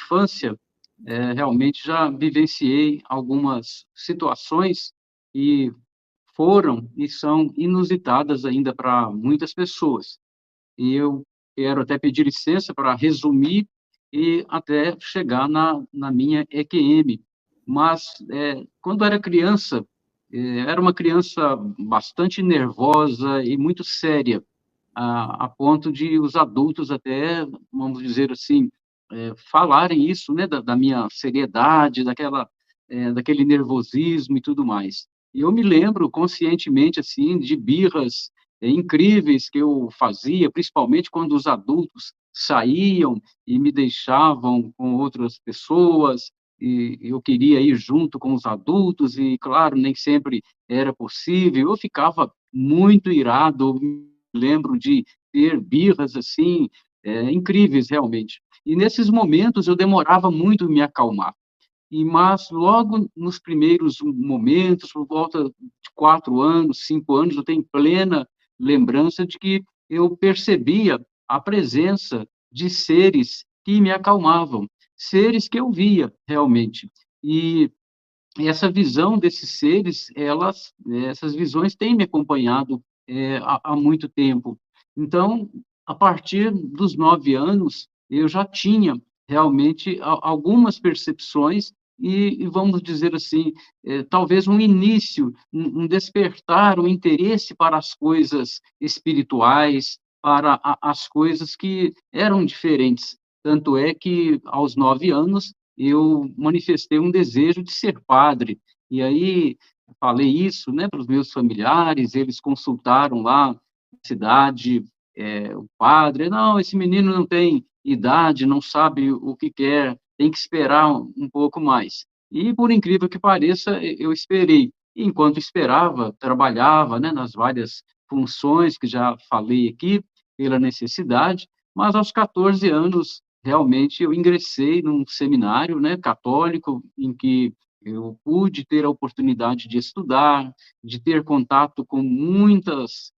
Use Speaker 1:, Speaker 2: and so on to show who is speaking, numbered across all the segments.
Speaker 1: infância, realmente já vivenciei algumas situações que foram e são inusitadas ainda para muitas pessoas. E eu quero até pedir licença para resumir e até chegar na minha EQM. Mas, quando era criança, era uma criança bastante nervosa e muito séria, a ponto de os adultos até, vamos dizer assim, falarem isso, né, da minha seriedade, daquele nervosismo e tudo mais. E eu me lembro conscientemente, assim, de birras incríveis que eu fazia, principalmente quando os adultos saíam e me deixavam com outras pessoas, e eu queria ir junto com os adultos e, claro, nem sempre era possível. Eu ficava muito irado, me lembro de ter birras, assim, incríveis realmente. E nesses momentos eu demorava muito em me acalmar. Mas logo nos primeiros momentos, por volta de 4 anos, 5 anos, eu tenho plena lembrança de que eu percebia a presença de seres que me acalmavam, seres que eu via realmente. E essa visão desses seres, essas visões têm me acompanhado, há muito tempo. Então, a partir dos 9 anos, eu já tinha realmente algumas percepções e vamos dizer assim, talvez um início, um despertar, um interesse para as coisas espirituais, para as coisas que eram diferentes. Tanto é que, aos 9 anos, eu manifestei um desejo de ser padre. E aí falei isso, né, para os meus familiares, eles consultaram lá na cidade, o padre, não, esse menino não tem idade, não sabe o que quer, tem que esperar um pouco mais. E por incrível que pareça, eu esperei. E enquanto esperava, trabalhava, né, nas várias funções que já falei aqui, pela necessidade, mas aos 14 anos realmente eu ingressei num seminário, né, católico, em que eu pude ter a oportunidade de estudar, de ter contato com muitas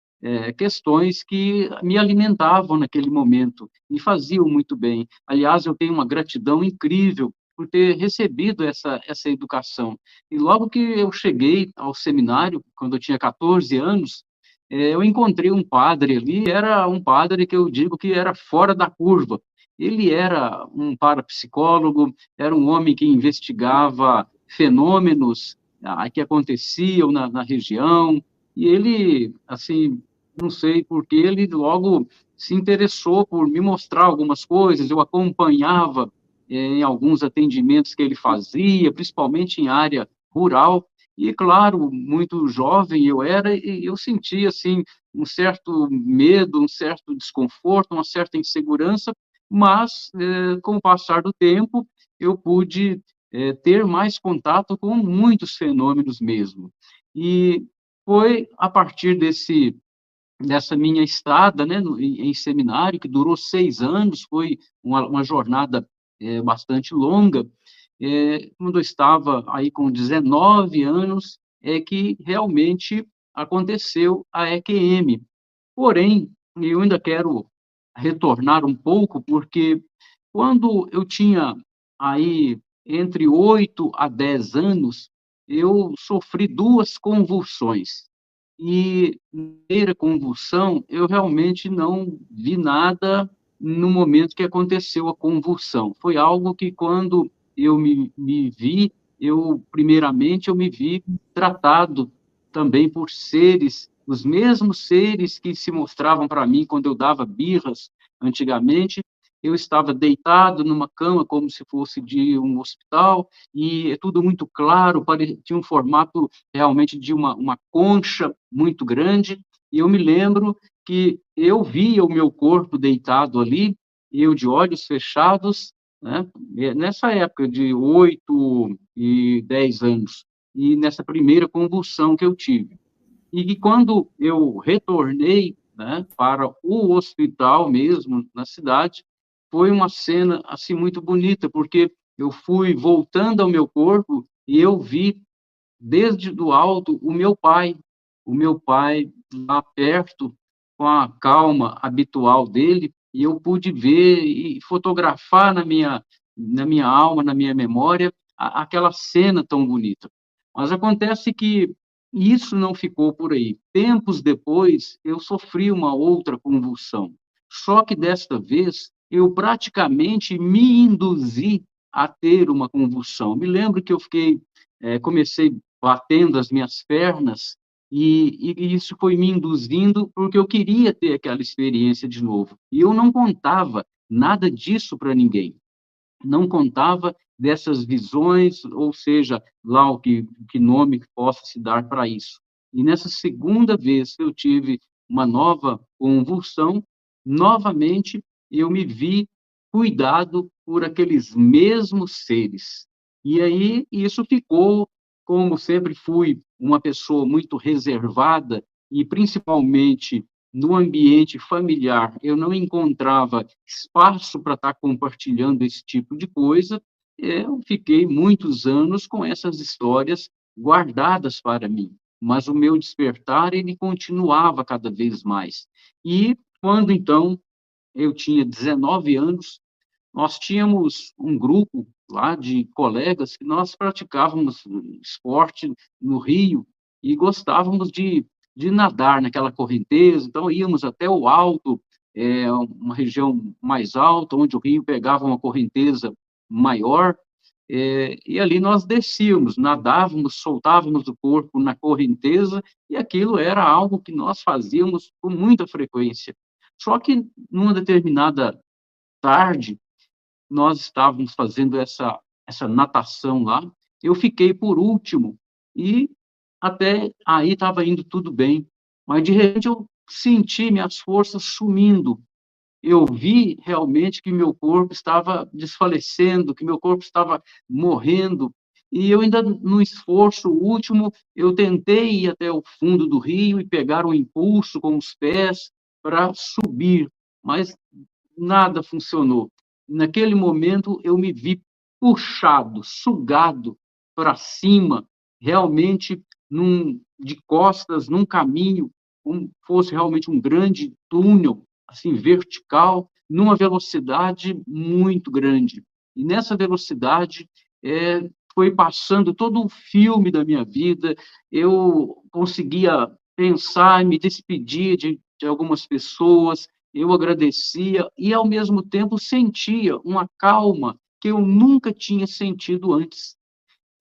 Speaker 1: questões que me alimentavam naquele momento, me faziam muito bem. Aliás, eu tenho uma gratidão incrível por ter recebido essa educação. E logo que eu cheguei ao seminário, quando eu tinha 14 anos, eu encontrei um padre ali, era um padre que eu digo que era fora da curva. Ele era um parapsicólogo, era um homem que investigava fenômenos que aconteciam na região, e ele, assim, não sei por que, ele logo se interessou por me mostrar algumas coisas, eu acompanhava em alguns atendimentos que ele fazia, principalmente em área rural, e, claro, muito jovem eu era, e eu sentia, assim, um certo medo, um certo desconforto, uma certa insegurança, mas, com o passar do tempo, eu pude ter mais contato com muitos fenômenos mesmo. E foi a partir dessa minha estada, né, em seminário, que durou 6 anos, foi uma jornada bastante longa, quando eu estava aí com 19 anos, é que realmente aconteceu a EQM. Porém, eu ainda quero retornar um pouco, porque quando eu tinha aí entre 8 a 10 anos, eu sofri 2 convulsões. E na primeira convulsão, eu realmente não vi nada no momento que aconteceu a convulsão. Foi algo que quando eu me vi, primeiramente, eu me vi tratado também por seres, os mesmos seres que se mostravam para mim quando eu dava birras antigamente. Eu estava deitado numa cama como se fosse de um hospital, e é tudo muito claro, tinha um formato realmente de uma concha muito grande, e eu me lembro que eu via o meu corpo deitado ali, eu de olhos fechados, né, nessa época de 8 e 10 anos, e nessa primeira convulsão que eu tive. E que quando eu retornei, né, para o hospital mesmo, na cidade, foi uma cena, assim, muito bonita, porque eu fui voltando ao meu corpo e eu vi, desde do alto, o meu pai lá perto, com a calma habitual dele, e eu pude ver e fotografar na minha alma, na minha memória, aquela cena tão bonita. Mas acontece que isso não ficou por aí. Tempos depois, eu sofri uma outra convulsão. Só que desta vez, eu praticamente me induzi a ter uma convulsão. Me lembro que eu comecei batendo as minhas pernas, e isso foi me induzindo, porque eu queria ter aquela experiência de novo. E eu não contava nada disso para ninguém, não contava dessas visões, ou seja, lá que nome que possa se dar para isso. E nessa segunda vez que eu tive uma nova convulsão, novamente eu me vi cuidado por aqueles mesmos seres. E aí isso ficou, como sempre fui uma pessoa muito reservada, e principalmente no ambiente familiar, eu não encontrava espaço para estar compartilhando esse tipo de coisa, eu fiquei muitos anos com essas histórias guardadas para mim. Mas o meu despertar, ele continuava cada vez mais. E quando, então, eu tinha 19 anos, nós tínhamos um grupo lá de colegas que nós praticávamos esporte no rio e gostávamos de nadar naquela correnteza, então íamos até o alto, uma região mais alta, onde o rio pegava uma correnteza maior, e ali nós descíamos, nadávamos, soltávamos o corpo na correnteza, e aquilo era algo que nós fazíamos com muita frequência. Só que, numa determinada tarde, nós estávamos fazendo essa natação lá, eu fiquei por último, e até aí estava indo tudo bem, mas de repente eu senti minhas forças sumindo, eu vi realmente que meu corpo estava desfalecendo, que meu corpo estava morrendo, e eu ainda, no esforço último, eu tentei ir até o fundo do rio e pegar um impulso com os pés para subir, mas nada funcionou. Naquele momento, eu me vi puxado, sugado para cima, realmente de costas, num caminho, como fosse realmente um grande túnel, assim, vertical, numa velocidade muito grande. E nessa velocidade, foi passando todo um filme da minha vida, eu conseguia pensar, me despedir de algumas pessoas, eu agradecia e, ao mesmo tempo, sentia uma calma que eu nunca tinha sentido antes.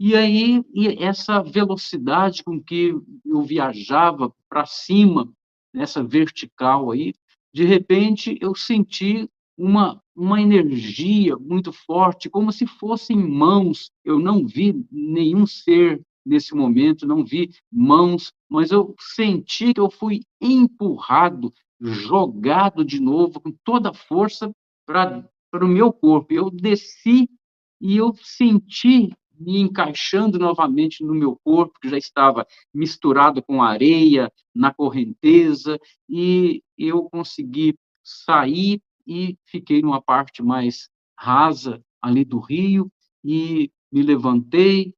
Speaker 1: E aí, essa velocidade com que eu viajava para cima, nessa vertical aí, de repente eu senti uma energia muito forte, como se fossem mãos. Eu não vi nenhum ser nesse momento, não vi mãos, mas eu senti que eu fui empurrado, jogado de novo com toda a força para o meu corpo. Eu desci e eu senti me encaixando novamente no meu corpo, que já estava misturado com areia, na correnteza, e eu consegui sair e fiquei numa parte mais rasa ali do rio, e me levantei,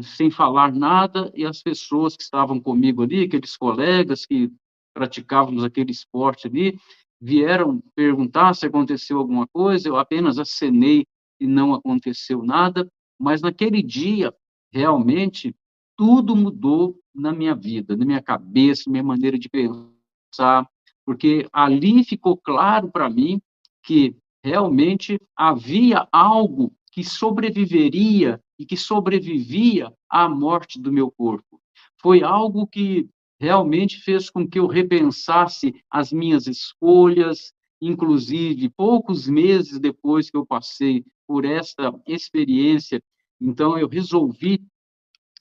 Speaker 1: sem falar nada, e as pessoas que estavam comigo ali, aqueles colegas que praticávamos aquele esporte ali, vieram perguntar se aconteceu alguma coisa, eu apenas acenei e não aconteceu nada, mas naquele dia, realmente, tudo mudou na minha vida, na minha cabeça, na minha maneira de pensar, porque ali ficou claro para mim que realmente havia algo que sobreviveria e que sobrevivia à morte do meu corpo. Foi algo que realmente fez com que eu repensasse as minhas escolhas, inclusive poucos meses depois que eu passei por esta experiência, então eu resolvi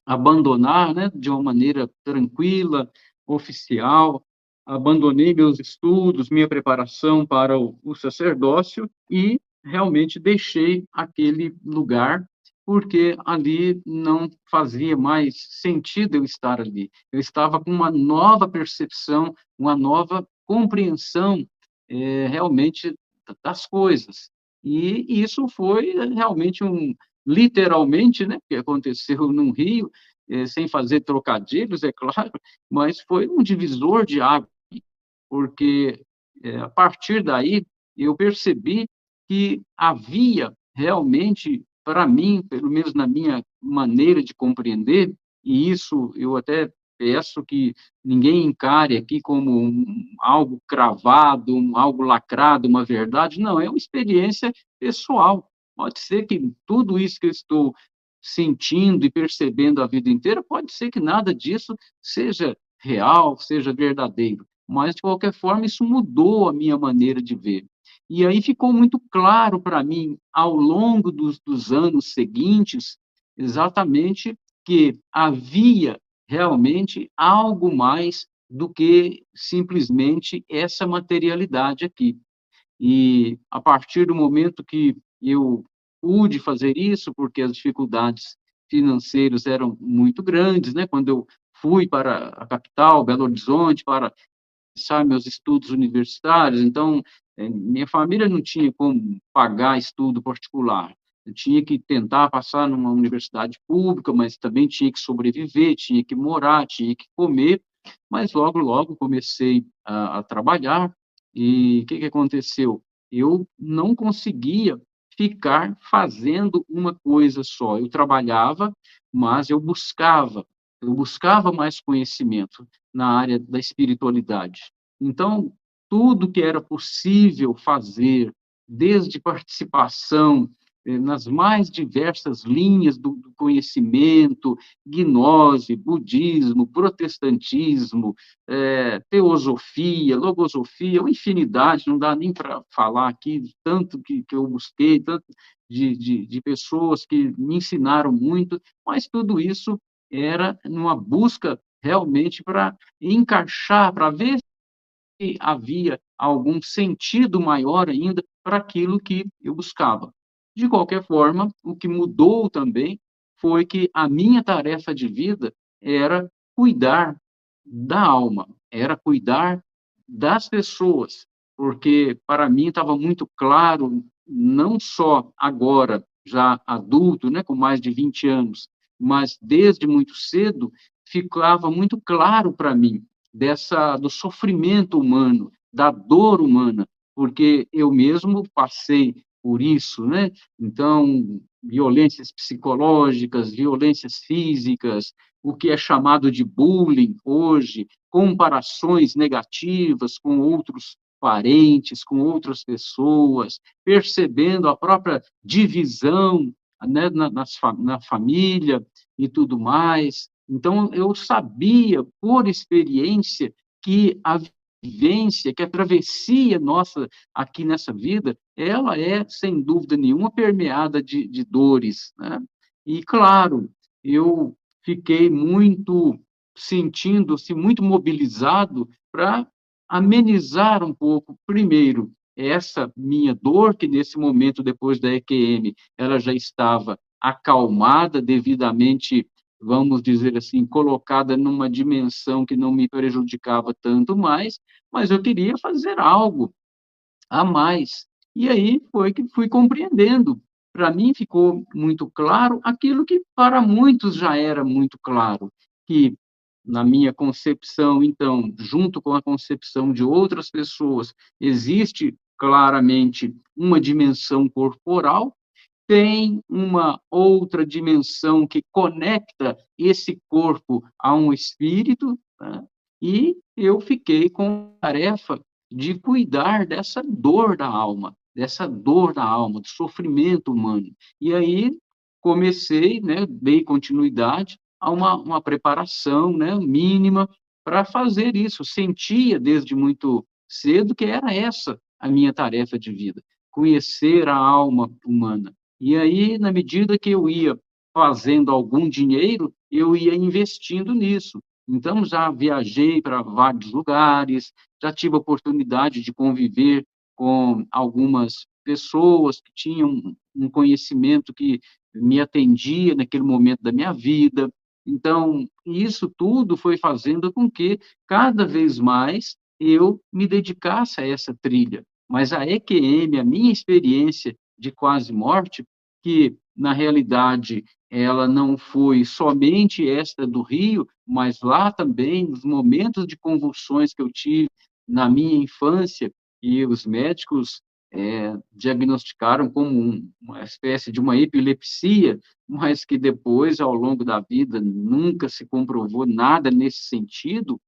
Speaker 1: abandonar, né, de uma maneira tranquila, oficial, abandonei meus estudos, minha preparação para o sacerdócio e realmente deixei aquele lugar, porque ali não fazia mais sentido eu estar ali. Eu estava com uma nova percepção, uma nova compreensão, realmente das coisas. E isso foi realmente literalmente, né, que aconteceu num rio, sem fazer trocadilhos, é claro, mas foi um divisor de água, porque a partir daí eu percebi que havia realmente, para mim, pelo menos na minha maneira de compreender, e isso eu até peço que ninguém encare aqui como algo cravado, algo lacrado, uma verdade, não, é uma experiência pessoal. Pode ser que tudo isso que eu estou sentindo e percebendo a vida inteira, pode ser que nada disso seja real, seja verdadeiro, mas de qualquer forma isso mudou a minha maneira de ver. E aí ficou muito claro para mim, ao longo dos anos seguintes, exatamente que havia realmente algo mais do que simplesmente essa materialidade aqui. E a partir do momento que eu pude fazer isso, porque as dificuldades financeiras eram muito grandes, né, quando eu fui para a capital, Belo Horizonte, para começar meus estudos universitários, então, minha família não tinha como pagar estudo particular. Eu tinha que tentar passar numa universidade pública, mas também tinha que sobreviver, tinha que morar, tinha que comer, mas logo, logo comecei a trabalhar e o que que aconteceu? Eu não conseguia ficar fazendo uma coisa só. Eu trabalhava, mas eu buscava mais conhecimento na área da espiritualidade. Então, tudo que era possível fazer, desde participação nas mais diversas linhas do conhecimento, gnose, budismo, protestantismo, teosofia, logosofia, uma infinidade, não dá nem para falar aqui, tanto que eu busquei, tanto de pessoas que me ensinaram muito, mas tudo isso era numa busca realmente para encaixar, para ver se havia algum sentido maior ainda para aquilo que eu buscava. De qualquer forma, o que mudou também foi que a minha tarefa de vida era cuidar da alma, era cuidar das pessoas, porque para mim estava muito claro, não só agora, já adulto, né, com mais de 20 anos, mas desde muito cedo, ficava muito claro para mim do sofrimento humano, da dor humana, porque eu mesmo passei por isso, né? Então, violências psicológicas, violências físicas, o que é chamado de bullying hoje, comparações negativas com outros parentes, com outras pessoas, percebendo a própria divisão, né, na família e tudo mais. Então, eu sabia, por experiência, que a vivência, que a travessia nossa aqui nessa vida, ela é, sem dúvida nenhuma, permeada de dores, né? E, claro, eu fiquei muito sentindo-se muito mobilizado para amenizar um pouco, primeiro, essa minha dor, que nesse momento, depois da EQM, ela já estava acalmada, devidamente, vamos dizer assim, colocada numa dimensão que não me prejudicava tanto mais, mas eu queria fazer algo a mais. E aí foi que fui compreendendo. Para mim ficou muito claro aquilo que para muitos já era muito claro, que na minha concepção, então, junto com a concepção de outras pessoas, existe claramente uma dimensão corporal, tem uma outra dimensão que conecta esse corpo a um espírito, né? E eu fiquei com a tarefa de cuidar dessa dor da alma, do sofrimento humano. E aí comecei, né, dei continuidade a uma preparação, né, mínima para fazer isso. Sentia desde muito cedo que era essa a minha tarefa de vida, conhecer a alma humana. E aí, na medida que eu ia fazendo algum dinheiro, eu ia investindo nisso. Então, já viajei para vários lugares, já tive a oportunidade de conviver com algumas pessoas que tinham um conhecimento que me atendia naquele momento da minha vida. Então, isso tudo foi fazendo com que, cada vez mais, eu me dedicasse a essa trilha. Mas a EQM, a minha experiência de quase morte, que, na realidade, ela não foi somente esta do Rio, mas lá também, nos momentos de convulsões que eu tive na minha infância, e os médicos diagnosticaram como uma espécie de uma epilepsia, mas que depois, ao longo da vida, nunca se comprovou nada nesse sentido,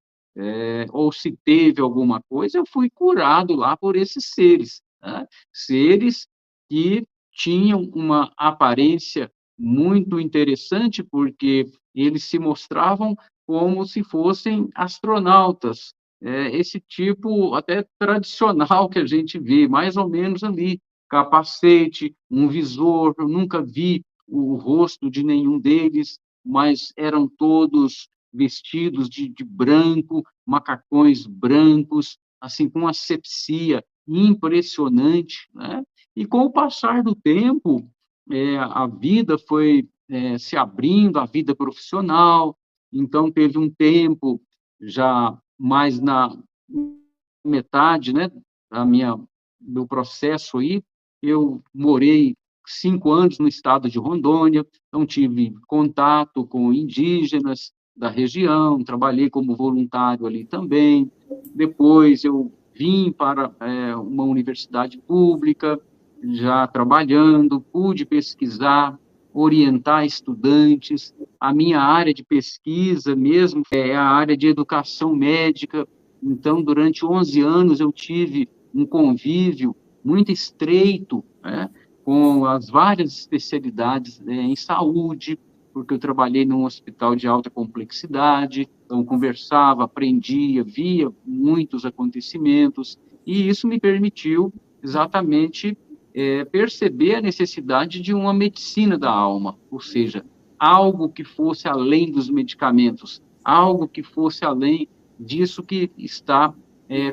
Speaker 1: ou se teve alguma coisa, eu fui curado lá por esses seres, né? Seres que tinham uma aparência muito interessante, porque eles se mostravam como se fossem astronautas, esse tipo até tradicional que a gente vê, mais ou menos ali, capacete, um visor, eu nunca vi o rosto de nenhum deles, mas eram todos vestidos de branco, macacões brancos, assim, com uma asepsia impressionante, né? E com o passar do tempo, a vida foi se abrindo, a vida profissional, então teve um tempo já mais na metade, né, da minha do processo aí, eu morei 5 anos no estado de Rondônia, então tive contato com indígenas da região, trabalhei como voluntário ali também. Depois eu vim para uma universidade pública, já trabalhando, pude pesquisar, orientar estudantes. A minha área de pesquisa mesmo é a área de educação médica, então, durante 11 anos, eu tive um convívio muito estreito, né, com as várias especialidades em saúde, porque eu trabalhei num hospital de alta complexidade, então conversava, aprendia, via muitos acontecimentos, e isso me permitiu exatamente perceber a necessidade de uma medicina da alma, ou seja, algo que fosse além dos medicamentos, algo que fosse além disso que está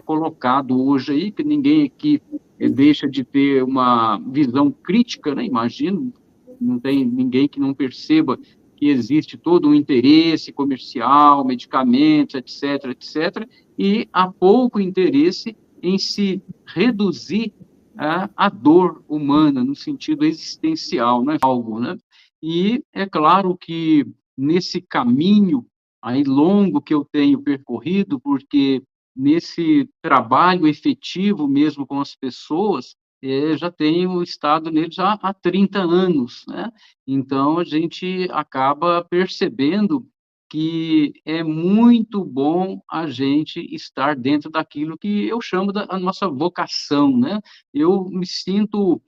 Speaker 1: colocado hoje aí, que ninguém aqui deixa de ter uma visão crítica, né? Imagino, não tem ninguém que não perceba que existe todo um interesse comercial, medicamentos, etc., etc., e há pouco interesse em se reduzir a dor humana no sentido existencial, né? Algo, né? E é claro que nesse caminho aí longo que eu tenho percorrido, porque nesse trabalho efetivo mesmo com as pessoas, já tenho estado neles há 30 anos, né? Então, a gente acaba percebendo que é muito bom a gente estar dentro daquilo que eu chamo da a nossa vocação, né? Eu me sinto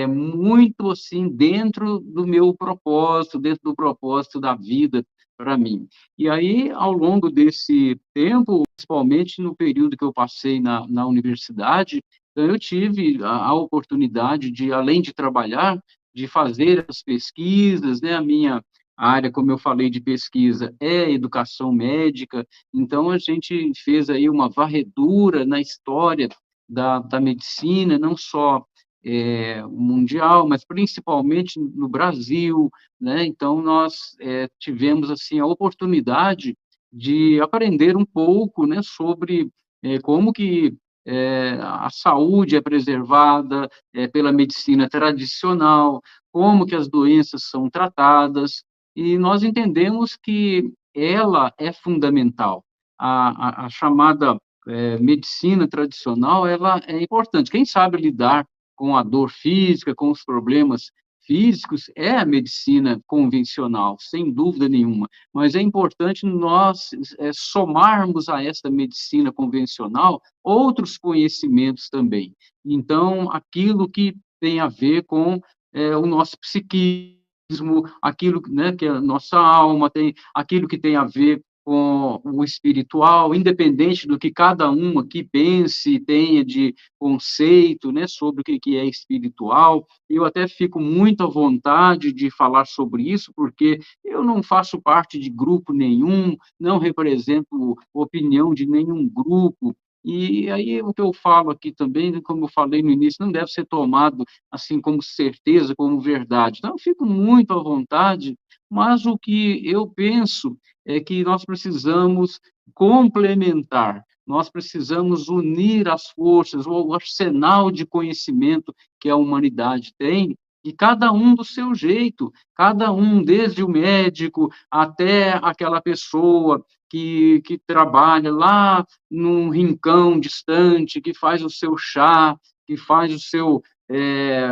Speaker 1: muito assim dentro do meu propósito, dentro do propósito da vida para mim. E aí, ao longo desse tempo, principalmente no período que eu passei na universidade, então eu tive a oportunidade de, além de trabalhar, de fazer as pesquisas, né? A minha área, como eu falei, de pesquisa é educação médica, então a gente fez aí uma varredura na história da medicina, não só mundial, mas principalmente no Brasil, né? Então nós tivemos assim a oportunidade de aprender um pouco, né, sobre como que a saúde é preservada pela medicina tradicional, como que as doenças são tratadas, e nós entendemos que ela é fundamental. A chamada medicina tradicional, ela é importante. Quem sabe lidar com a dor física, com os problemas físicos, é a medicina convencional, sem dúvida nenhuma. Mas é importante nós somarmos a essa medicina convencional outros conhecimentos também. Então, aquilo que tem a ver com o nosso psiquismo, aquilo, né, que é a nossa alma, tem aquilo que tem a ver com o espiritual, independente do que cada um aqui pense e tenha de conceito, né, sobre o que é espiritual. Eu até fico muito à vontade de falar sobre isso, porque eu não faço parte de grupo nenhum, não represento opinião de nenhum grupo, e aí o que eu falo aqui também, como eu falei no início, não deve ser tomado assim como certeza, como verdade. Então, eu fico muito à vontade, mas o que eu penso é que nós precisamos complementar, nós precisamos unir as forças, o arsenal de conhecimento que a humanidade tem, e cada um do seu jeito, cada um, desde o médico até aquela pessoa que trabalha lá num rincão distante, que faz o seu chá, que faz o seu,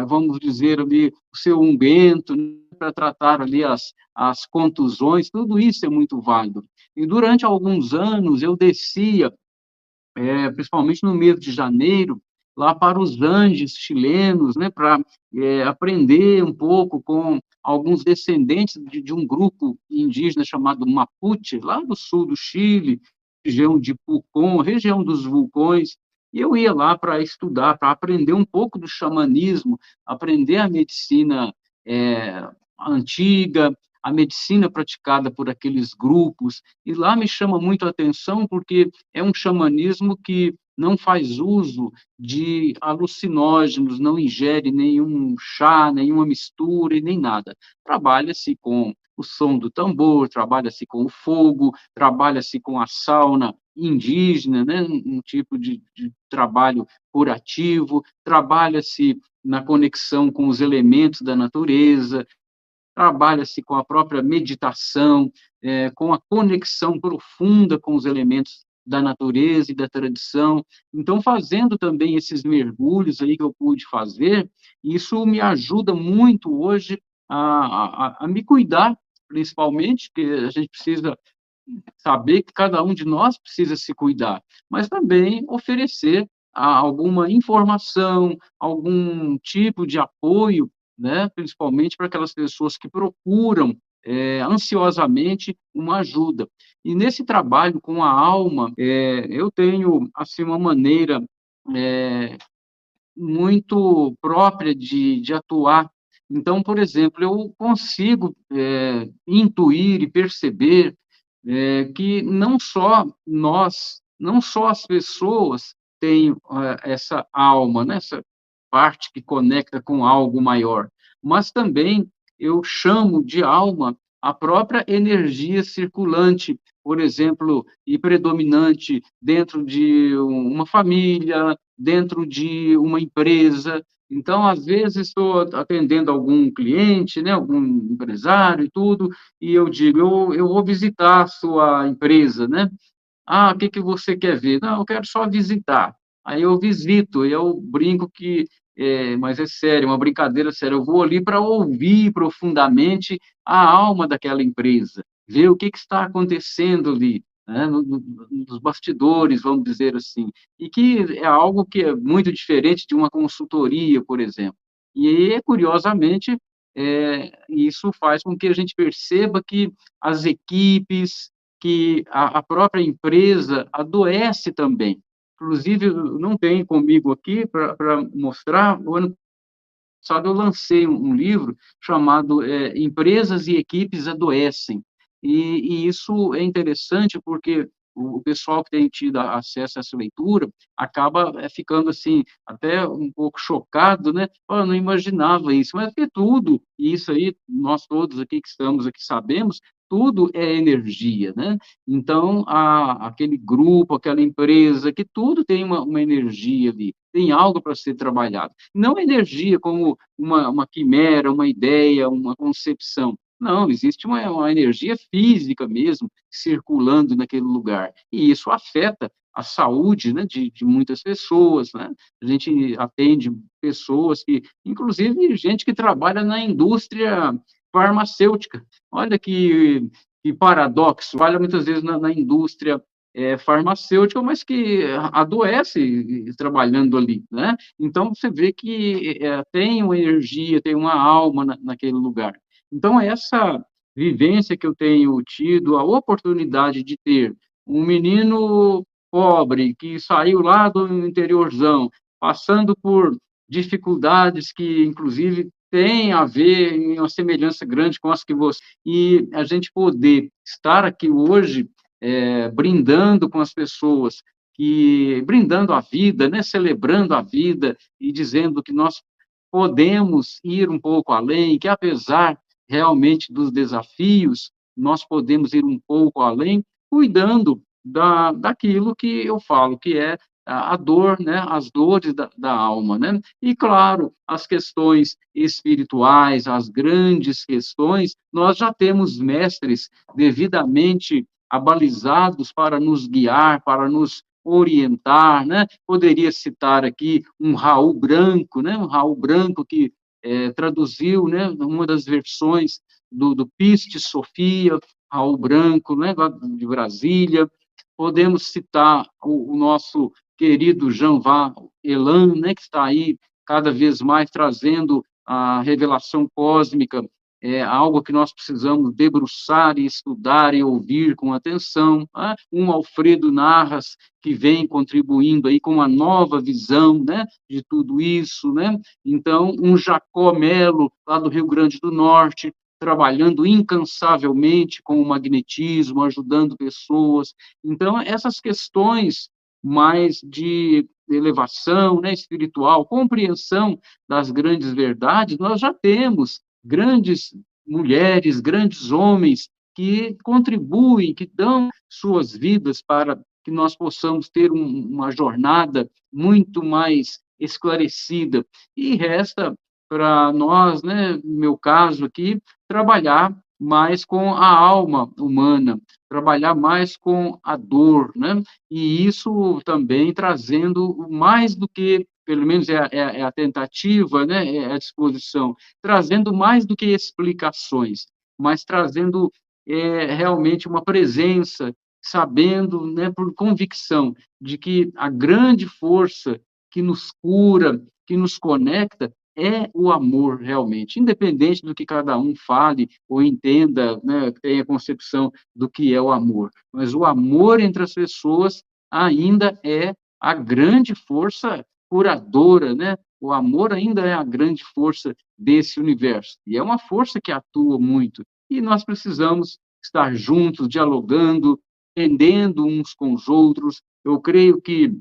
Speaker 1: vamos dizer ali, o seu unguento, né, para tratar ali as contusões, tudo isso é muito válido. E durante alguns anos eu descia, principalmente no mês de janeiro, lá para os Andes chilenos, né, para aprender um pouco com alguns descendentes de um grupo indígena chamado Mapuche, lá do sul do Chile, região de Pucón, região dos vulcões, e eu ia lá para estudar, para aprender um pouco do xamanismo, aprender a medicina antiga, a medicina praticada por aqueles grupos, e lá me chama muito a atenção porque é um xamanismo que não faz uso de alucinógenos, não ingere nenhum chá, nenhuma mistura e nem nada. Trabalha-se com o som do tambor, trabalha-se com o fogo, trabalha-se com a sauna indígena, né? Um tipo de trabalho curativo, trabalha-se na conexão com os elementos da natureza, trabalha-se com a própria meditação, com a conexão profunda com os elementos da natureza e da tradição. Então, fazendo também esses mergulhos aí que eu pude fazer, isso me ajuda muito hoje a me cuidar, principalmente, porque a gente precisa saber que cada um de nós precisa se cuidar, mas também oferecer alguma informação, algum tipo de apoio, né, principalmente para aquelas pessoas que procuram ansiosamente uma ajuda. E nesse trabalho com a alma, eu tenho assim uma maneira é, muito própria de atuar. Então, por exemplo, eu consigo intuir e perceber que não só nós, não só as pessoas têm essa alma, né, essa parte que conecta com algo maior, mas também eu chamo de alma a própria energia circulante, por exemplo, e predominante dentro de uma família, dentro de uma empresa. Então, às vezes, estou atendendo algum cliente, né, algum empresário e tudo, e eu digo, eu vou visitar a sua empresa, né? Ah, o que que você quer ver? Não, eu quero só visitar. Aí eu visito, e eu brinco que, mas é sério, uma brincadeira séria, eu vou ali para ouvir profundamente a alma daquela empresa, ver o que que está acontecendo ali, né, nos bastidores, vamos dizer assim, e que é algo que é muito diferente de uma consultoria, por exemplo. E, curiosamente, isso faz com que a gente perceba que as equipes, que a própria empresa adoece também. Inclusive, não tem comigo aqui para mostrar, o ano passado eu lancei um livro chamado Empresas e Equipes Adoecem, e isso é interessante porque o pessoal que tem tido acesso a essa leitura acaba ficando assim, até um pouco chocado, né? "Oh, eu não imaginava isso", mas porque tudo, e isso aí nós todos aqui que estamos aqui sabemos, tudo é energia, né? Então, aquele grupo, aquela empresa, que tudo tem uma energia ali, tem algo para ser trabalhado. Não energia como uma quimera, uma ideia, uma concepção. Não, existe uma energia física mesmo circulando naquele lugar. E isso afeta a saúde, né, de muitas pessoas, né? A gente atende pessoas que, inclusive, gente que trabalha na indústria farmacêutica. Olha que paradoxo, trabalha muitas vezes na indústria farmacêutica, mas que adoece trabalhando ali, né? Então, você vê que tem uma energia, tem uma alma naquele lugar. Então, essa vivência que eu tenho tido, a oportunidade de ter um menino pobre que saiu lá do interiorzão, passando por dificuldades que, inclusive, têm a ver, em uma semelhança grande com as que você... E a gente poder estar aqui hoje, brindando com as pessoas, brindando a vida, né, celebrando a vida e dizendo que nós podemos ir um pouco além, que apesar realmente dos desafios, nós podemos ir um pouco além, cuidando daquilo que eu falo, que é a dor, né, as dores da alma, né? E, claro, as questões espirituais, as grandes questões, nós já temos mestres devidamente abalizados para nos guiar, para nos orientar, né? Poderia citar aqui um Raul Branco, né? Um Raul Branco que traduziu, né, uma das versões do Piste Sofia, Raul Branco, né, lá de Brasília. Podemos citar o nosso querido Jean-Van Elan, né, que está aí cada vez mais trazendo a revelação cósmica, algo que nós precisamos debruçar e estudar e ouvir com atenção. Né? Um Alfredo Narras, que vem contribuindo aí com uma nova visão, né, de tudo isso, né? Então, um Jacó Melo, lá do Rio Grande do Norte, trabalhando incansavelmente com o magnetismo, ajudando pessoas. Então, essas questões mais de elevação, né, espiritual, compreensão das grandes verdades, nós já temos grandes mulheres, grandes homens que contribuem, que dão suas vidas para que nós possamos ter uma jornada muito mais esclarecida. E resta para nós, né, no meu caso aqui, trabalhar mais com a alma humana, trabalhar mais com a dor, né? E isso também trazendo mais do que, pelo menos é a tentativa, né, é a disposição, trazendo mais do que explicações, mas trazendo realmente uma presença, sabendo, né, por convicção, de que a grande força que nos cura, que nos conecta, é o amor realmente, independente do que cada um fale ou entenda, né, tenha concepção do que é o amor. Mas o amor entre as pessoas ainda é a grande força curadora, né? O amor ainda é a grande força desse universo. E é uma força que atua muito. E nós precisamos estar juntos, dialogando, entendendo uns com os outros. Eu creio que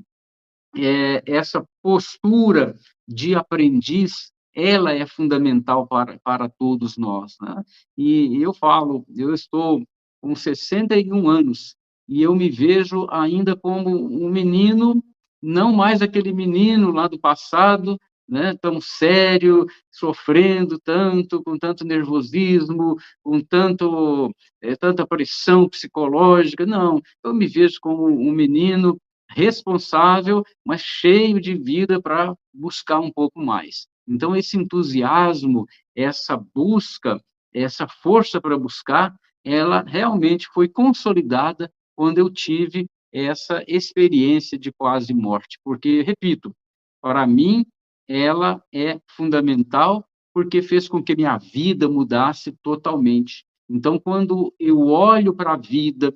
Speaker 1: essa postura de aprendiz, ela é fundamental para todos nós, né? E eu falo, eu estou com 61 anos e eu me vejo ainda como um menino, não mais aquele menino lá do passado, né, tão sério, sofrendo tanto, com tanto nervosismo, com tanta pressão psicológica. Não, eu me vejo como um menino responsável, mas cheio de vida para buscar um pouco mais. Então, esse entusiasmo, essa busca, essa força para buscar, ela realmente foi consolidada quando eu tive essa experiência de quase morte. Porque, repito, para mim, ela é fundamental porque fez com que minha vida mudasse totalmente. Então, quando eu olho para a vida,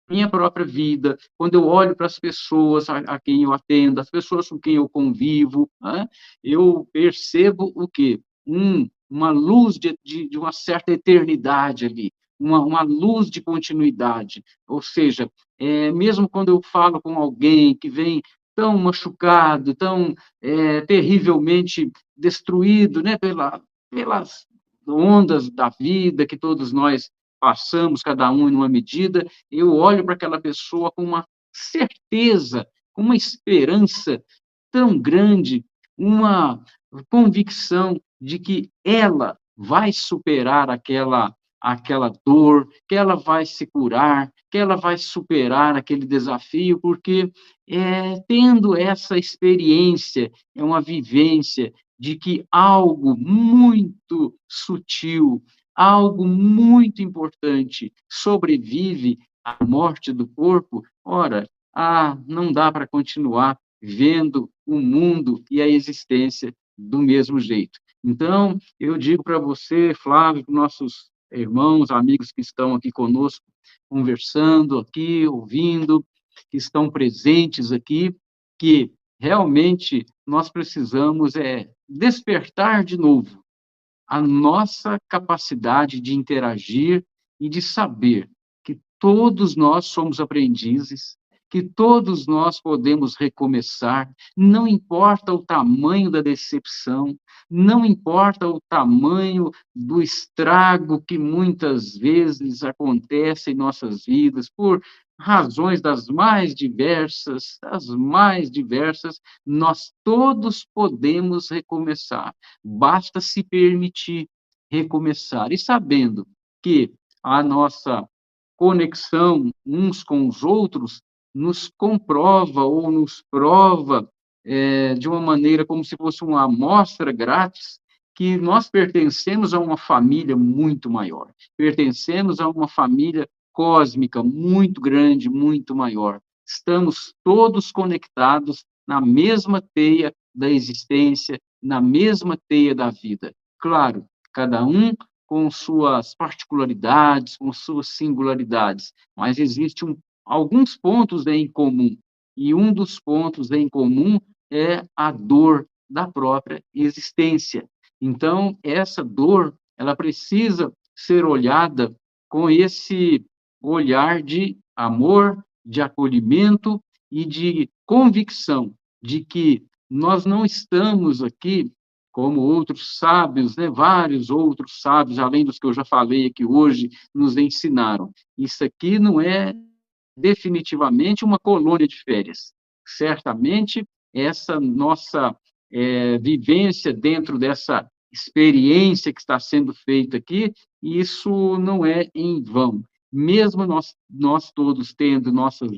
Speaker 1: minha própria vida, quando eu olho para as pessoas a quem eu atendo, as pessoas com quem eu convivo, né, eu percebo o quê? Uma luz de uma certa eternidade ali, uma luz de continuidade. Ou seja, mesmo quando eu falo com alguém que vem tão machucado, tão terrivelmente destruído, né, pelas ondas da vida que todos nós passamos, cada um em uma medida, eu olho para aquela pessoa com uma certeza, com uma esperança tão grande, uma convicção de que ela vai superar aquela dor, que ela vai se curar, que ela vai superar aquele desafio, porque tendo essa experiência, é uma vivência de que algo muito sutil, algo muito importante sobrevive à morte do corpo, ora, não dá para continuar vendo o mundo e a existência do mesmo jeito. Então, eu digo para você, Flávio, para nossos irmãos, amigos que estão aqui conosco, conversando aqui, ouvindo, que estão presentes aqui, que realmente nós precisamos despertar de novo a nossa capacidade de interagir e de saber que todos nós somos aprendizes, que todos nós podemos recomeçar, não importa o tamanho da decepção, não importa o tamanho do estrago que muitas vezes acontece em nossas vidas, por razões das mais diversas, nós todos podemos recomeçar. Basta se permitir recomeçar. E sabendo que a nossa conexão uns com os outros nos comprova ou nos prova, de uma maneira como se fosse uma amostra grátis, que nós pertencemos a uma família muito maior, pertencemos a uma família cósmica muito grande, muito maior. Estamos todos conectados na mesma teia da existência, na mesma teia da vida. Claro, cada um com suas particularidades, com suas singularidades, mas existe alguns pontos em comum, e um dos pontos em comum é a dor da própria existência. Então, essa dor, ela precisa ser olhada com esse olhar de amor, de acolhimento e de convicção de que nós não estamos aqui como outros sábios, né, vários outros sábios, além dos que eu já falei aqui hoje, nos ensinaram. Isso aqui não é definitivamente uma colônia de férias. Certamente, essa nossa vivência dentro dessa experiência que está sendo feita aqui, isso não é em vão. Mesmo nós todos tendo nossas